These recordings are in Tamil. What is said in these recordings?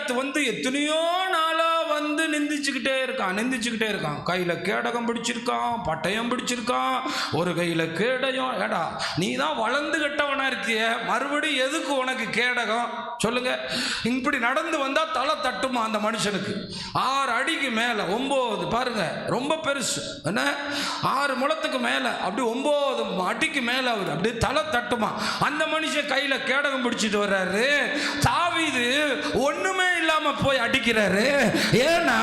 கோலியாத்து எத்தனையோ நாளா நிந்திச்சுக்கிட்டே இருக்கான். கையில கேடகம் பிடிச்சிருக்கான், பட்டயம் பிடிச்சிருக்கான், ஒரு கையில கேடயம். ஏடா நீ தான் வளர்ந்து கட்டவனா இருக்கிய, மறுபடியும் எதுக்கு உனக்கு கேடகம் சொல்லுங்க? இப்படி நடந்து வந்தா தலை தட்டுமா அந்த மனுஷனுக்கு? 6 அடிக்கு மேல 9, பாருங்க ரொம்ப பெருசு, என்ன 6 முழத்துக்கு மேல, அப்படி 9 அடிக்கு மேல அவர் அப்படி தலை தட்டுமா. அந்த மனுஷன் கையில கேடகம் பிடிச்சிட்டு வர்றாரு. தாவீது ஒண்ணுமே இல்லாம போய் அடிக்கிறாரு. ஏன்னா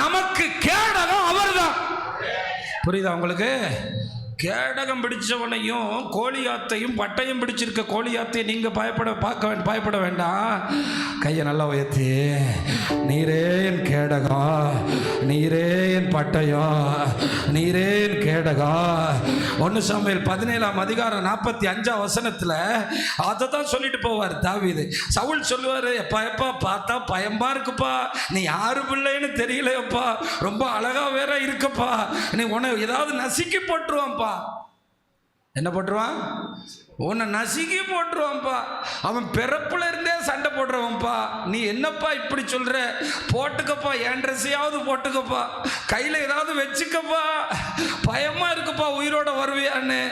நமக்கு கேடகம் அவர்தான். புரியுதா உங்களுக்கு? கேடகம் பிடிச்சவனையும் கோலியாத்தையும் பட்டயம் பிடிச்சிருக்க கோலியாத்தையும் நீங்க பயப்பட வேண்டாம். கையை நல்லா உயர்த்தி, நீரே என் கேடகம், நீரே என் பட்டயம், நீரே என் கேடகம். 1 சாமுவேல் 17ஆம் அதிகாரம் 45ஆம் வசனத்துல அதை தான் சொல்லிட்டு போவார் தாவீது. சவுல் சொல்லுவாரு, எப்பா பார்த்தா பயமா இருக்குப்பா, நீ யாரு பிள்ளைன்னு தெரியலையப்பா, ரொம்ப அழகா வேற இருக்கப்பா, நீ உன்னை ஏதாவது நசுக்கி போட்டுருவான்ப்பா. என்ன போட்டுருவான்? உன்னை நசுக்கி போட்டுருவான்ப்பா. அவன் பிறப்புல இருந்தே சண்டை போடுறவன்ப்பா. நீ என்னப்பா இப்படி சொல்ற? போட்டுக்கப்பா, என் ட்ரெஸ்ஸையாவது போட்டுக்கப்பா, கையில ஏதாவது வச்சுக்கப்பா, பயமா இருக்குப்பா, உயிரோட வருவியான்னு.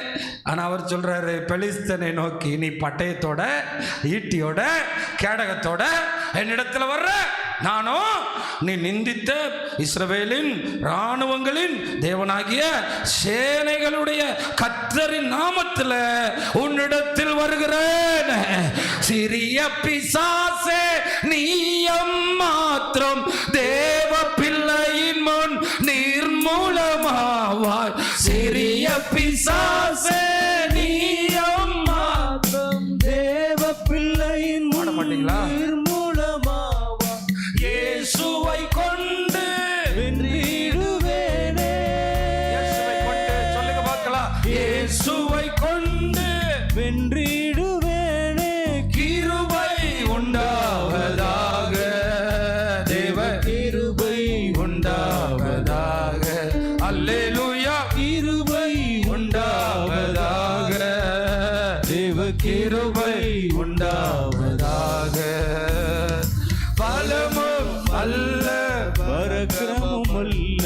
ஆனா அவர் சொல்றாரு, பெலிஸ்தனை நோக்கி நீ பட்டயத்தோட, ஈட்டியோட, கேடகத்தோட என்னிடத்துல வர்ற, நானும் நீ நிந்தித்த இஸ்ரவேலின் இராணுவங்களின் தேவனாகிய சேனைகளுடைய கர்த்தரின் நாமத்தில் உன்னிடத்தில் வருகிறேன். சிறிய பிசாசே நீ மாத்திரம் தேவ பிள்ளையின் முன் நிர்மூலமாவாய். சிறிய பிசாசே நீ மாத்திரம் தேவ பிள்ளையின் முன் மாட்டீங்களா? இயேசுவை கொண்டு வென்றிடுவேனே. இயேசுவை கொண்டு சொல்லுங்க பார்க்கலாம். இயேசுவை கொண்டு வென்றிடுவேனே. கிருபை உண்டாவதாக, தேவ கிருபை உண்டாவதாக. அல்லேலூயா. கிருபை உண்டாவதாக, தேவ கிருபை உண்டாவதாக. அல்ல பரக்கிரமும் அல்ல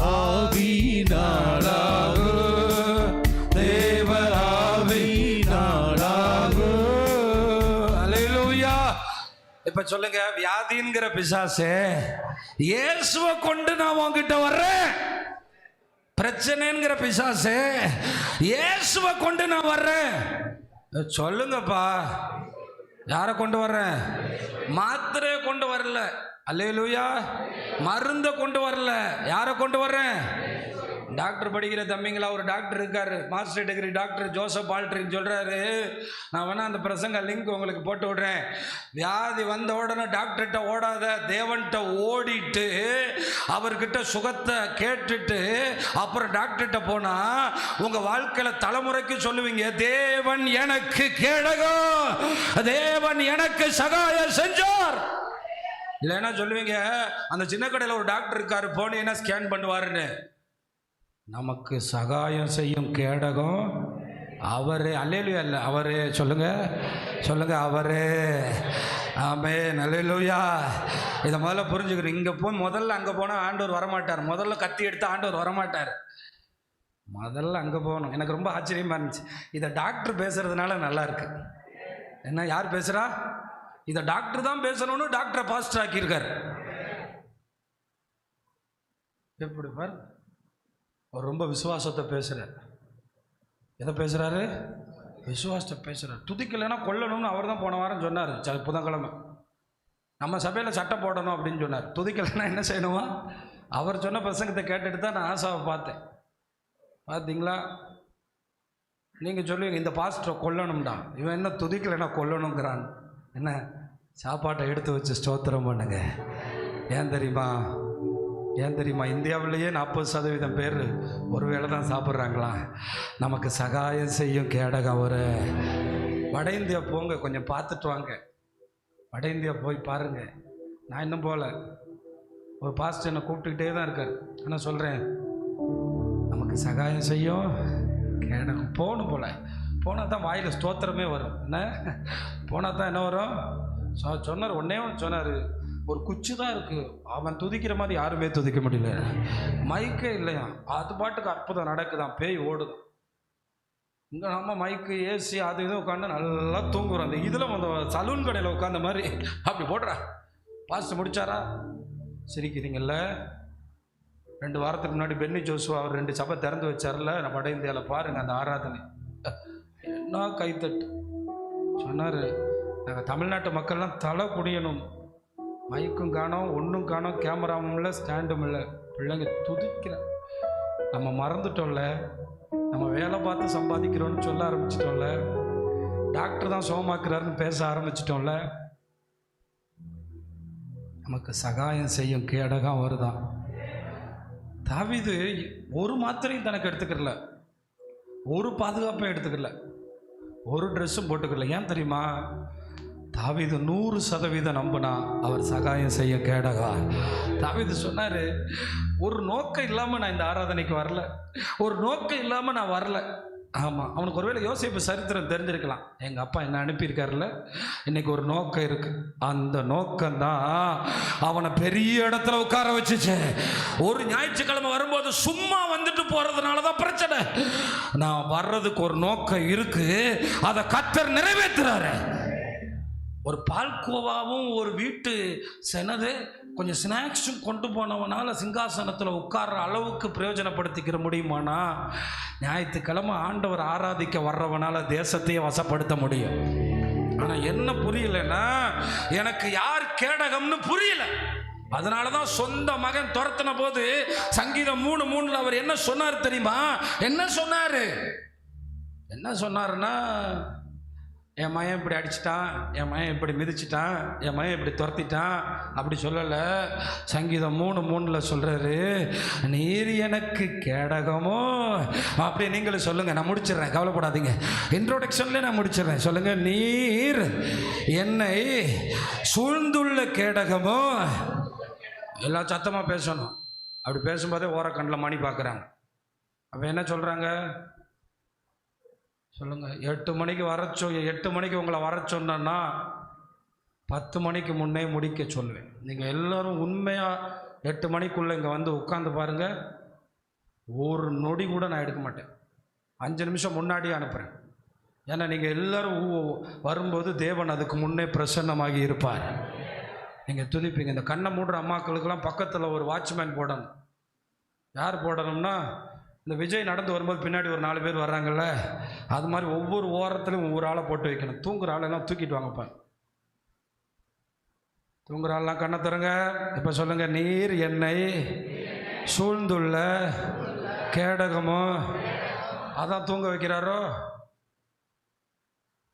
ஆவியினாலாகு, தேவ ஆவியினாலாகு. அல்லேலூயா. இப்ப சொல்லுங்க, வியாதிங்கிற பிசாசே இயேசுவை கொண்டு நான் உன்கிட்ட வர்றேன். பிரச்சனைங்கிற பிசாசே இயேசுவை கொண்டு நான் வர்றேன். சொல்லுங்கப்பா, யாரை கொண்டு வர்றேன்? மாத்திரையை கொண்டு வரல. அல்லேலூயா. மருந்தை கொண்டு வரல. யாரை கொண்டு வர்றேன்? டாக்டர் படிக்கிற தம்பிங்களா, ஒரு டாக்டர் இருக்காரு, master degree doctor Joseph Aldrin சொல்றாரு, நான் வேணா அந்த பிரசங்க லிங்க் உங்களுக்கு போட்டு விடுறேன். வியாதி வந்த உடனே டாக்டர்கிட்ட ஓடாத, தேவன்கிட்ட ஓடிட்டு அவர்கிட்ட சுகத்தை கேட்டுட்டு அப்புறம் டாக்டர்கிட்ட போனா உங்க வாழ்க்கையில தலைமுறைக்கு சொல்லுவீங்க, தேவன் எனக்கு கேடகம், தேவன் எனக்கு சகாயம் செஞ்சார். இல்லைன்னா சொல்லுவீங்க, அந்த சின்ன கடையில் ஒரு டாக்டர் இருக்காரு, போனீங்கன்னா ஸ்கேன் பண்ணுவாருன்னு. நமக்கு சகாயம் செய்யும் கேடகம் அவரே. அல்லேலூயா. இல்லை அவரே. சொல்லுங்க சொல்லுங்க, அவரே. ஆமென். அல்லேலூயா. இதை முதல்ல புரிஞ்சுக்கிறேன். இங்கே போய் முதல்ல அங்கே போனால் ஆண்டவர் வரமாட்டார். முதல்ல கத்தி எடுத்து ஆண்டவர் வரமாட்டார். முதல்ல அங்கே போகணும். எனக்கு ரொம்ப ஆச்சரியமாக இருந்துச்சு. இதை டாக்டர் பேசுறதுனால நல்லா இருக்கு. என்ன, யார் பேசுகிறா? இதை டாக்டர் தான் பேசணும்னு டாக்டரை பாஸ்டர் ஆக்கியிருக்கார். எப்படி பார், அவர் ரொம்ப விசுவாசத்தை பேசுகிறார். எதை பேசுகிறாரு? விசுவாசத்தை பேசுகிறார். துதிக்கலைன்னா கொல்லணும்னு அவர் தான் போன வாரம் சொன்னார். புதன்கிழமை நம்ம சபையில் சட்டை போடணும் அப்படின்னு சொன்னார். துதிக்கலைன்னா என்ன செய்யணுமா? அவர் சொன்ன பிரசங்கத்தை கேட்டுட்டு தான் நான் ஆசாவை பார்த்தேன். பார்த்தீங்களா? நீங்கள் சொல்லுவீங்க, இந்த பாஸ்டரை கொல்லணும்டா, இவன் என்ன துதிக்கலைன்னா கொல்லணுங்கிறான். என்ன, சாப்பாட்டை எடுத்து வச்சு ஸ்தோத்திரம் பண்ணுங்க. ஏன் தெரியுமா? இந்தியாவிலேயே 40% பேர் ஒரு வேளை தான் சாப்பிட்றாங்களா? நமக்கு சகாயம் செய்யும் கேடகம் ஒரு. வட இந்தியா போங்க, கொஞ்சம் பார்த்துட்டு வாங்க. வட இந்தியா போய் பாருங்க. நான் இன்னும் போகல. ஒரு பாஸ்டர் என்னை கூப்பிட்டுக்கிட்டே தான் இருக்கார். ஆனால் சொல்கிறேன், நமக்கு சகாயம் செய்யும் கேடகம். போகணும் போல, போனால் தான் வாயில் ஸ்தோத்திரமே வரும். என்ன போனால் தான் என்ன வரும்? சொன்னார், ஒன்றே ஒன்று சொன்னார், ஒரு குச்சி தான் இருக்கு, அவன் துதிக்கிற மாதிரி யாருமே துதிக்க முடியல. மைக்கே இல்லையா, அது பாட்டுக்கு அற்புதம் நடக்குதான், பேய் ஓடுதான். இங்கே நம்ம மைக்கு ஏசி அது இதுவும் உட்காந்து நல்லா தூங்குறோம். அந்த இதில் அந்த சலூன் கடையில் உட்காந்த மாதிரி அப்படி போடுறா. பாஸ்ட் முடிச்சாரா? சிரிக்கிறீங்கல்ல. 2 வாரத்துக்கு முன்னாடி பென்னி ஜோசுவா அவர் 2 சபை திறந்து வச்சார்ல நான் வட இந்தியாவில், பாருங்கள் அந்த ஆராதனை என்ன கைத்தட்டு சொன்னார். நாங்கள் தமிழ்நாட்டு மக்கள்லாம் தலை குடியணும், மைக்கும் காணோம், ஒன்றும் காணோம், கேமராவும் இல்லை, ஸ்டாண்டும் இல்லை, பிள்ளைங்க துதிக்கிறேன். நம்ம மறந்துட்டோம்ல, நம்ம வேலை பார்த்து சம்பாதிக்கிறோன்னு சொல்ல ஆரம்பிச்சிட்டோம்ல, டாக்டர் தான் சோமாக்குறாருன்னு பேச ஆரம்பிச்சிட்டோம்ல. நமக்கு சகாயம் செய்யும் கேடகம் வருதான். தாவீது ஒரு மாத்திரையும் தனக்கு எடுத்துக்கல, ஒரு பாதுகாப்பையும் எடுத்துக்கல, ஒரு ட்ரெஸ்ஸும் போட்டுக்கல. ஏன் தெரியுமா? தாவீது 100% நம்பினா அவர் சகாயம் செய்ய கேடகா. தாவீது சொன்னார், ஒரு நோக்கம் இல்லாமல் நான் இந்த ஆராதனைக்கு வரல, ஒரு நோக்கம் இல்லாமல் நான் வரல. ஆமாம், அவனுக்கு ஒருவேளை யோசிப்பு சரித்திரம் தெரிஞ்சிருக்கலாம். எங்கள் அப்பா என்ன அனுப்பியிருக்காருல்ல, இன்னைக்கு ஒரு நோக்கம் இருக்கு. அந்த நோக்கம்தான் அவனை பெரிய இடத்துல உட்கார வச்சுச்சு. ஒரு ஞாயிற்றுக்கிழமை வரும்போது சும்மா வந்துட்டு போறதுனால தான் பிரச்சனை. நான் வர்றதுக்கு ஒரு நோக்கம் இருக்கு, அதை கர்த்தர் நிறைவேற்றுறாரு. ஒரு பால்கோவாவும் ஒரு வீட்டு செனது கொஞ்சம் ஸ்நாக்ஸும் கொண்டு போனவனால சிங்காசனத்தில் உட்கார்ற அளவுக்கு பிரயோஜனப்படுத்திக்கிற முடியுமானா, ஞாயிற்றுக்கிழமை ஆண்டவர் ஆராதிக்க வர்றவனால தேசத்தையே வசப்படுத்த முடியும். ஆனால் என்ன புரியலைன்னா, எனக்கு யார் கேடகம்னு புரியல. அதனால தான் சொந்த மகன் துரத்தின போது சங்கீதம் 3:3 அவர் என்ன சொன்னார் தெரியுமா? என்ன சொன்னாருன்னா, என் மகன் இப்படி அடிச்சிட்டான், என் மகன் இப்படி மிதிச்சிட்டான், என் மகன் இப்படி துரத்திட்டான் அப்படி சொல்லலை. சங்கீதம் 3:3 சொல்கிறாரு, நீர் எனக்கு கேடகமோ. அப்படியே நீங்களும் சொல்லுங்கள், நான் முடிச்சிடுறேன், கவலைப்படாதீங்க. இன்ட்ரோடக்ஷன்லேயே நான் முடிச்சிடுறேன். சொல்லுங்கள், நீர் என்னை சூழ்ந்துள்ள கேடகமோ. எல்லாம் சத்தமாக பேசணும். அப்படி பேசும்போதே ஓரக்கண்ணில் மணி பார்க்குறாங்க. அப்போ என்ன சொல்கிறாங்க சொல்லுங்கள்? 8 மணிக்கு 8 மணிக்கு உங்களை வர சொன்னா 10 மணிக்கு முன்னே முடிக்க சொல்லுவேன். நீங்கள் எல்லோரும் உண்மையாக 8 மணிக்குள்ளே இங்கே வந்து உட்காந்து பாருங்கள், ஒரு நொடி கூட நான் எடுக்க மாட்டேன். 5 நிமிஷம் முன்னாடியே அனுப்புகிறேன். ஏன்னா நீங்கள் எல்லோரும் வரும்போது தேவன் அதுக்கு முன்னே பிரசன்னமாகி இருப்பார். நீங்கள் துதிப்பீங்க. இந்த கண்ணை மூடுற அம்மாக்களுக்கெல்லாம் பக்கத்தில் ஒரு வாட்ச்மேன் போடணும். யார் போடணும்னா, இந்த விஜய் நடந்து வரும்போது பின்னாடி ஒரு 4 பேர் வர்றாங்கல்ல, அது மாதிரி ஒவ்வொரு ஓரத்துலையும் ஒவ்வொரு ஆளை போட்டு வைக்கணும். தூங்குற ஆளெல்லாம் தூக்கிட்டு வாங்கப்பா. தூங்குற ஆளெல்லாம் கண்ணை தருங்க. இப்போ சொல்லுங்கள், நீர் என்னை சூழ்ந்துள்ள கேடகமோ. அதான் தூங்க வைக்கிறாரோ.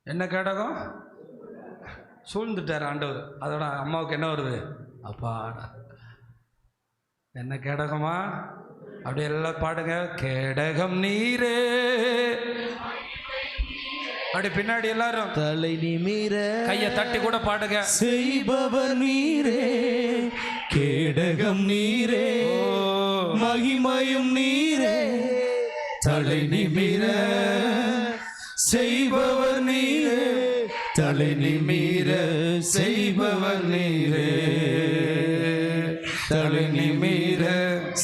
என்ன கேடகம்? சூழ்ந்துட்டார் ஆண்டவர். அதோட அம்மாவுக்கு என்ன வருது? அப்பாடா, என்ன கேடகமா? அப்படி எல்லாம் பாடுங்க, கேடகம் நீரே. அப்படி பின்னாடி எல்லாரும் தலை நிமிர கையை தட்டி கூட பாடுங்க, செய்பவர் நீரே, கேடகம் நீரே, மகிமையும் நீரே. தலை நிமிர செய்பவர் நீரே, தலை நிமிர செய்பவர் நீரே, தலை நிமிர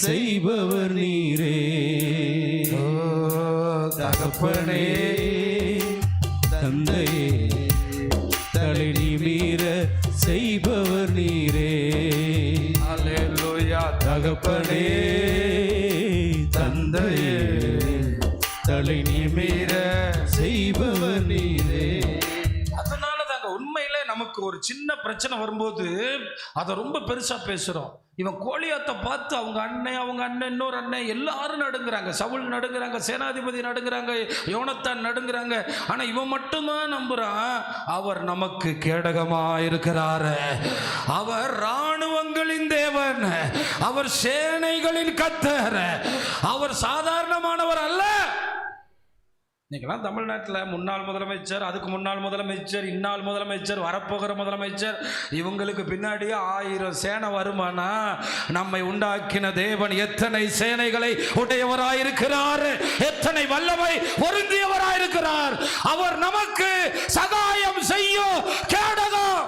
செய்பவர் நீரே. தகப்பனே தந்தையே, தலை நிமிர செய்பவர் நீரே. அல்லேலூயா. தகப்பனே தந்தையே, தலை நிமிர செய்பவர் நீரே. அதனால தாங்க உண்மையிலே நமக்கு ஒரு சின்ன பிரச்சனை வரும்போது அதை ரொம்ப பெருசா பேசுறோம். இவன் கோலியாத்தை பார்த்து அவங்க அண்ணன் இன்னொரு அண்ணன் எல்லாரும் நடுங்கிறாங்க. சவுல் நடுங்கிறாங்க, சேனாதிபதி நடுங்கிறாங்க, யோனத்தான் நடுங்கிறாங்க. ஆனா இவன் மட்டும்தான் நம்புறான், அவர் நமக்கு கேடகமா இருக்கிறாரு. அவர் இராணுவங்களின் தேவன், அவர் சேனைகளின் கர்த்தர், அவர் சாதாரணமானவர் அல்ல. இன்னைக்கெல்லாம் தமிழ்நாட்டில் முன்னாள் முதலமைச்சர், அதுக்கு முன்னாள் முதலமைச்சர், இன்னாள் முதலமைச்சர், வரப்போகிற முதலமைச்சர், இவங்களுக்கு பின்னாடியே 1000 சேனை வருமானா, நம்மை உண்டாக்கின தேவன் எத்தனை சேனைகளை உடையவராயிருக்கிறார், எத்தனை வல்லமை பொருந்தியவராயிருக்கிறார். அவர் நமக்கு சகாயம் செய்யும் கேடகம்.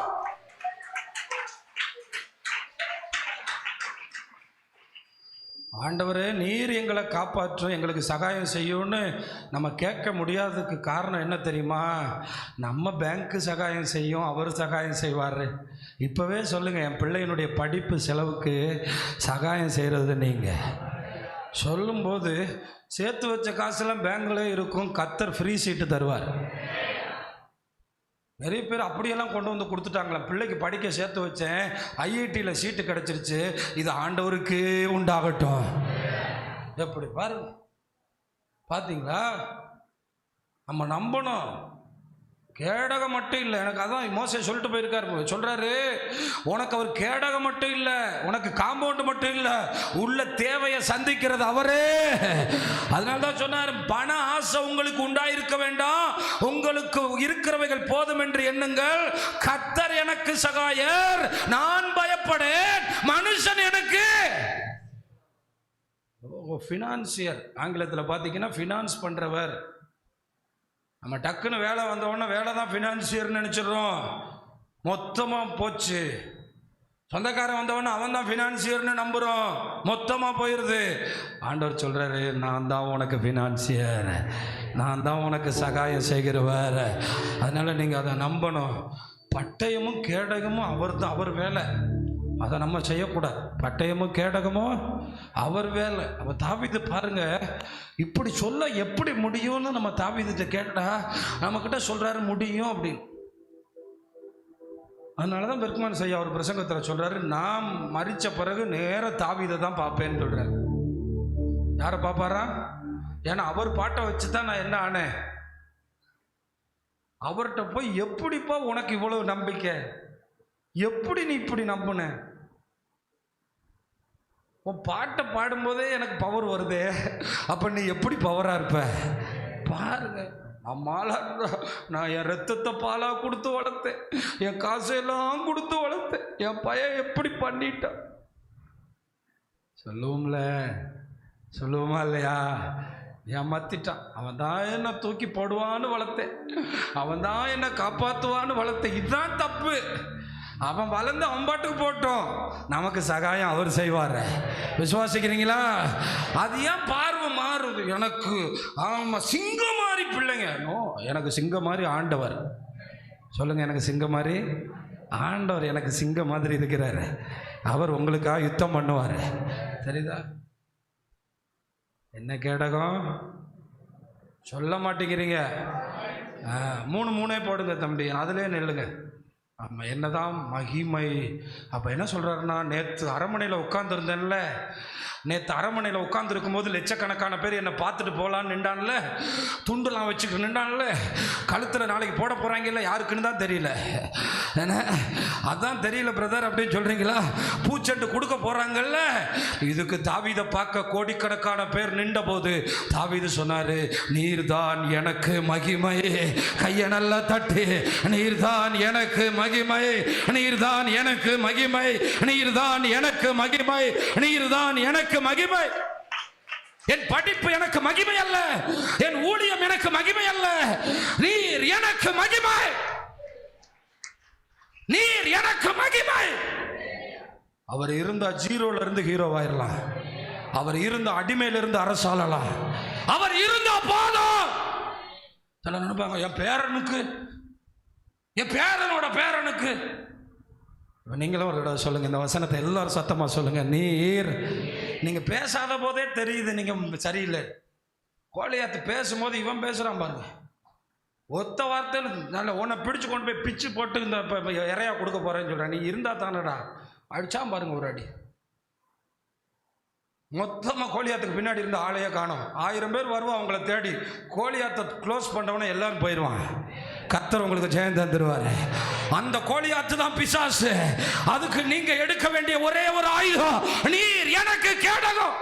ஆண்டவரே நீர் எங்களை காப்பாற்றும், எங்களுக்கு சகாயம் செய்யும்னு நம்ம கேட்க முடியாததுக்கு காரணம் என்ன தெரியுமா? நம்ம பேங்க்கு சகாயம் செய்யும், அவர் சகாயம் செய்வார். இப்போவே சொல்லுங்கள், என் பிள்ளையினுடைய படிப்பு செலவுக்கு சகாயம் செய்கிறது நீங்கள் சொல்லும்போது சேர்த்து வச்ச காசெல்லாம் பேங்க்ல இருக்கும், கர்த்தர் ஃப்ரீ சீட்டு தருவார். நிறைய பேர் அப்படியெல்லாம் கொண்டு வந்து கொடுத்துட்டாங்களா, பிள்ளைக்கு படிக்க சேர்த்து வச்சேன், ஐஐடியில் சீட்டு கிடச்சிருச்சு, இது ஆண்டவருக்கு உண்டாகட்டும். எப்படி பாருங்க, பார்த்தீங்களா? நம்ம நம்பணும். கேடகம் மட்டும் இல்லை, எனக்கு அதான் மோசே சொல்லிட்டு போயிருக்காரு. சொல்றாரு, உனக்கு அவர் கேடகம் மட்டும் இல்லை, உனக்கு காம்பவுண்ட் மட்டும் இல்லை, உள்ள தேவையை சந்திக்கிறது அவரே. அதனால தான் சொன்னார், பண ஆசை உங்களுக்கு உண்டாயிருக்க வேண்டாம், உங்களுக்கு இருக்கிறவைகள் போதும் என்று எண்ணுங்கள். கர்த்தர் எனக்கு சகாயர், நான் பயப்படேன், மனுஷன் எனக்கு ஃபினான்சியர். ஆங்கிலத்தில் பார்த்தீங்கன்னா ஃபினான்ஸ் பண்றவர். நம்ம டக்குன்னு வேலை வந்தவொடனே வேலை தான் ஃபினான்சியர்னு நினச்சிடுறோம், மொத்தமாக போச்சு. சொந்தக்காரன் வந்தவொடனே அவன் தான் ஃபினான்சியர்னு நம்புகிறோம், மொத்தமாக போயிடுது. ஆண்டவர் சொல்கிறாரு, நான் தான் உனக்கு ஃபினான்சியர், நான் தான் உனக்கு சகாயம் செய்கிறவர். அதனால் நீங்கள் அதை நம்பணும். பட்டயமும் கேடகமும் அவர் தான், அவர் வேலை, அதை நம்ம செய்யக்கூடாது. பட்டயமும் கேடகமும் அவர் வேலை. அப்போ தாவீது பாருங்க, இப்படி சொல்ல எப்படி முடியும்னு நம்ம தாவீதுகிட்ட கேட்டா நம்மக்கிட்ட சொல்றாரு முடியும் அப்படின்னு. அதனால தான் பெர்க்மேன் ஐயா அவர் பிரசங்கத்தில் சொல்றாரு, நான் மரித்த பிறகு நேர தாவீதை தான் பார்ப்பேன்னு சொல்றாரு. யாரை பார்ப்பாரா? ஏன்னா அவர் பாட்டை வச்சு தான் நான் என்ன ஆனேன். அவர்கிட்ட போய் எப்படிப்பா உனக்கு இவ்வளவு நம்பிக்கை, எப்படி நீ இப்படி நம்புன? உன் பாட்டை பாடும்போதே எனக்கு பவர் வருதே, அப்போ நீ எப்படி பவராக இருப்ப பாருங்க. நான் என் ரத்தத்தை பாலாக கொடுத்து வளர்த்தேன், என் காசையெல்லாம் கொடுத்து வளர்த்தேன், என் பையன் எப்படி பண்ணிட்டான் சொல்லுவோமா இல்லையா? ஏமாத்திட்டான், அவன் தான் என்ன தூக்கி போடுவான்னு வளர்த்தேன், அவன் தான் என்ன காப்பாற்றுவான்னு வளர்த்தேன். இதுதான் தப்பு. அவன் வளர்ந்து அவன் பாட்டுக்கு போட்டோம், நமக்கு சகாயம் அவர் செய்வார். விசுவாசிக்கிறீங்களா? அது ஏன் பார்வை மாறுது? எனக்கு ஆமாம் சிங்கம் மாதிரி பிள்ளைங்க. நோ, எனக்கு சிங்கம் மாதிரி ஆண்டவர். சொல்லுங்க, எனக்கு சிங்கம் மாதிரி ஆண்டவர், எனக்கு சிங்கம் மாதிரி இருக்கிறாரு. அவர் உங்களுக்காக யுத்தம் பண்ணுவார். தெரியுதா? என்ன கேடகம் சொல்ல மாட்டேங்கிறீங்க? 3 போடுங்க தம்பி, அதிலே நில்லுங்க. ஆமாம், என்னதான் மகிமை. அப்போ என்ன சொல்கிறாருன்னா, நேற்று அரண்மனையில் உட்காந்துருந்தேன்ல, நேற்று அரண்மனையில் உட்காந்துருக்கும் போது லட்சக்கணக்கான பேர் என்னை பார்த்துட்டு போகலான்னு நின்றான்ல, துண்டுலாம் வச்சுக்கிட்டு நின்றான்ல, கழுத்தில் நாளைக்கு போட போகிறாங்கல்ல, யாருக்குன்னு தான் தெரியல. ஏன்னா அதான் தெரியல பிரதர் அப்படின்னு சொல்கிறீங்களா? பூச்செண்டு கொடுக்க போகிறாங்கல்ல, இதுக்கு தாவீதை பார்க்க கோடிக்கணக்கான பேர் நின்ற போது தாவீது சொன்னார், நீர்தான் எனக்கு மகிமை. கையை நல்லா தட்டு, நீர்தான் எனக்கு மகிமை, நீர்தான் எனக்கு மகிமை, நீர்தான் எனக்கு மகிமை, நீர்தான் எனக்கு மகிமை. என் படிப்பு எனக்கு மகிமை அல்ல, என் ஊழியம் எனக்கு மகிமை அல்ல, நீர் எனக்கு மகிமை, நீர் எனக்கு மகிமை. அவர் இருந்த ஜீரோல இருந்து ஹீரோவாயிரலாம், அவர் இருந்த அடிமையில இருந்து அரசாளலாம், அவர் இருந்த போதும். நினைப்பாங்க, என் பேரனுக்கு, என் பேரனோட பேரனுக்கு. நீங்களும் ஒரு தடவை சொல்லுங்க, இந்த வசனத்தை எல்லாரும் சத்தமா சொல்லுங்க. நீங்க பேசாத போதே தெரியுது நீங்க சரியில்லை. கோலியாத்து பேசும்போது இவன் பேசுறான் பாருங்க, ஒத்த வார்த்தையில் நல்ல உன்னை பிடிச்சு கொண்டு போய் பிச்சு போட்டு இந்த இறையா கொடுக்க போறேன்னு சொல்றேன். நீ இருந்தா தானடா அடிச்சான் பாருங்க ஒரு அடி. மொத்தமாக கோலியாத்துக்கு பின்னாடி இருந்த ஆளையே காணும். 1000 பேர் வருவான் அவங்கள தேடி. கோலியாத்தை க்ளோஸ் பண்ணவனே எல்லாரும் போயிடுவான். கர்த்தர் உங்களுக்கு ஜெயம் தந்துருவார். அந்த கோலியாத்து தான் பிசாசு. அதுக்கு நீங்க எடுக்க வேண்டிய ஒரே ஒரு ஆயுதம், நீர் எனக்கு கேடகம்.